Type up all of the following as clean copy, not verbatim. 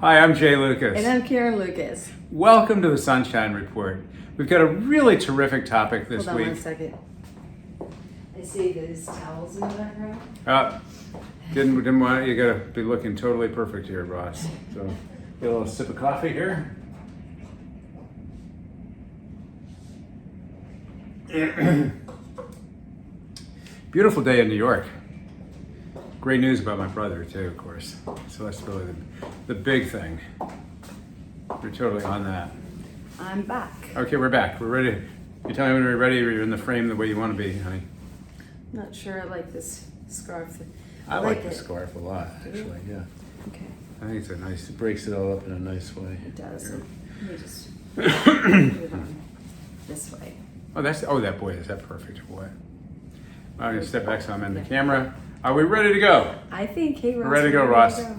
Hi, I'm Jay Lucas. And I'm Karen Lucas. Welcome to the Sunshine Report. We've got a really terrific topic this Hold on week. 1 second. I see there's towels in the background. Didn't want you got to be looking totally perfect here, Ross. So, get a little sip of coffee here. Beautiful day in New York. Great news about my brother too, of course. So that's really the big thing. We're totally on that. I'm back. Okay, we're back. We're ready. You tell me when we're ready, or you're in the frame the way you want to be, honey. Not sure I like this scarf. I like the it. scarf a lot, actually, yeah. Okay, I think it's a nice, it breaks it all up in a nice way. it does. Here. Let me just put it on this way. That boy, is that perfect for what? I'm gonna step back so I'm in the camera. Are we ready to go? I think, hey, Ross. We're ready to go, we're Ross. go.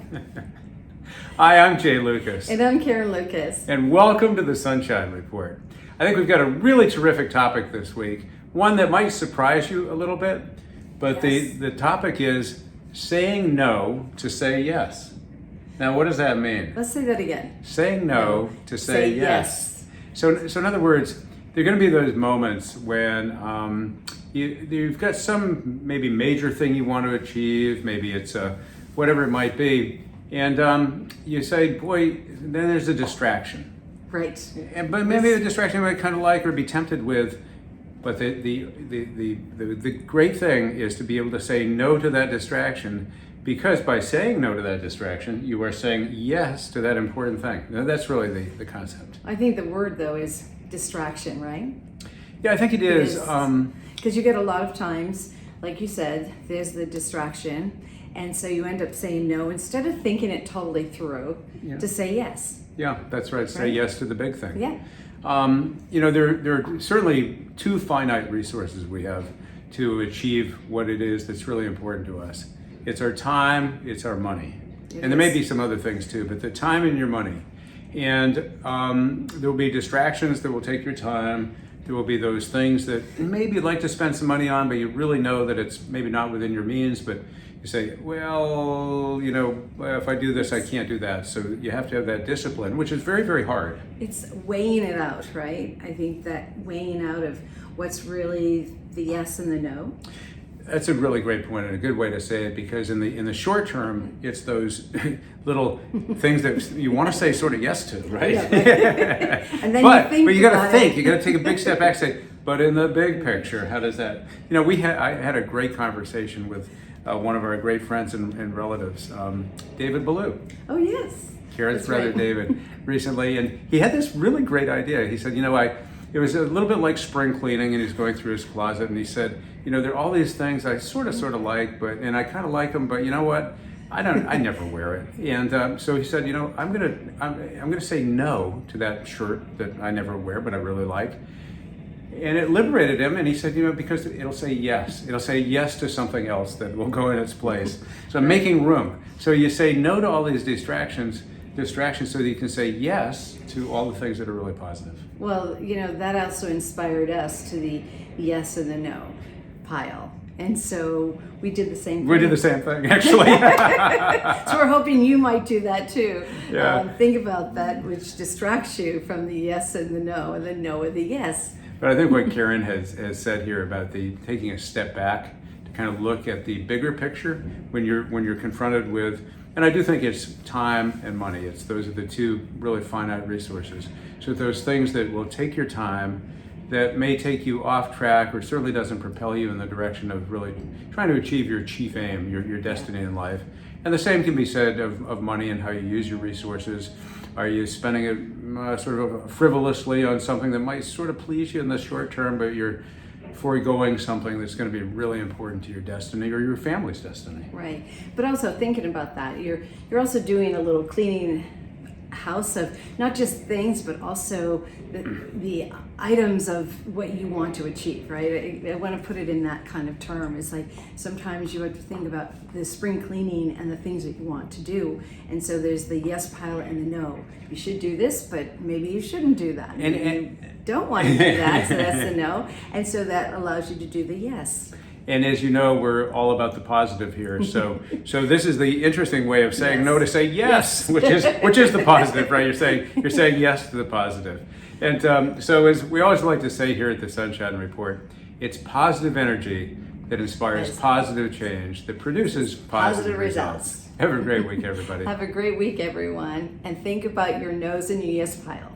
Hi, I'm Jay Lucas. And I'm Karen Lucas. And welcome to the Sunshine Report. I think we've got a really terrific topic this week, one that might surprise you a little bit, but Yes. the topic is saying no to say yes. Now, what does that mean? Let's say that again. Saying no to say yes. So in other words, there are going to be those moments when you've got some maybe major thing you want to achieve, maybe it's whatever it might be, and you say, boy, then there's a distraction. Right. But maybe the distraction you might kind of like or be tempted with, but the great thing is to be able to say no to that distraction, because by saying no to that distraction, you are saying yes to that important thing. Now, that's really the concept. I think the word, though, is distraction, right? Yeah, I think it is. Because you get a lot of times, like you said, there's the distraction, and so you end up saying no instead of thinking it totally through to say yes. Yeah, that's right. Say Right. yes to the big thing. Yeah. There are certainly two finite resources we have to achieve what it is that's really important to us. It's our time, it's our money. And there may be some other things too, but the time and your money. And there will be distractions that will take your time. There will be those things that maybe you'd like to spend some money on, but you really know that it's maybe not within your means, but you say, well, if I do this, I can't do that. So you have to have that discipline, which is very, very hard. It's weighing it out, right? I think that weighing out of what's really the yes and the no. That's a really great point and a good way to say it, because in the short term, it's those little things that you want to say sort of yes to, right? Yeah, right. And then but you got to about think. it. You got to take a big step back. Say, but in the big picture, how does that? I had a great conversation with one of our great friends and relatives, David Ballou. Oh, yes. Karen's That's brother right. David, recently, and he had this really great idea. He said, it was a little bit like spring cleaning, and he's going through his closet, and he said, there are all these things I sort of like, and I kind of like them, but you know what? I never wear it. And so he said, I'm gonna say no to that shirt that I never wear, but I really like. And it liberated him, and he said, because it'll say yes. It'll say yes to something else that will go in its place. So I'm making room. So you say no to all these distractions so that you can say yes to all the things that are really positive. Well, that also inspired us to the yes and the no pile. And so we did the same thing. We did the same thing, actually. So we're hoping you might do that too. Yeah. Think about that which distracts you from the yes and the no or the yes. But I think what Karen has said here about taking a step back to kind of look at the bigger picture when you're confronted with, and I do think it's time and money. Those are the two really finite resources. So those things that will take your time, that may take you off track, or certainly doesn't propel you in the direction of really trying to achieve your chief aim, your destiny in life. And the same can be said of money and how you use your resources. Are you spending it sort of frivolously on something that might sort of please you in the short term, but you're foregoing something that's going to be really important to your destiny or your family's destiny? Right. But also thinking about that, you're also doing a little cleaning house of not just things, but also the items of what you want to achieve, right? I want to put it in that kind of term. It's like sometimes you have to think about the spring cleaning and the things that you want to do. And so there's the yes pile and the no. You should do this, but maybe you shouldn't do that. And don't want to do that, so that's the no. And so that allows you to do the yes. And as you know, we're all about the positive here. So this is the interesting way of saying Yes. no to say yes, which is the positive, right? You're saying yes to the positive. And so as we always like to say here at the Sunshine Report, it's positive energy that inspires Yes. positive change, that produces positive results. results. Have a great week, everybody. Have a great week, everyone, and think about your no's and your yes pile.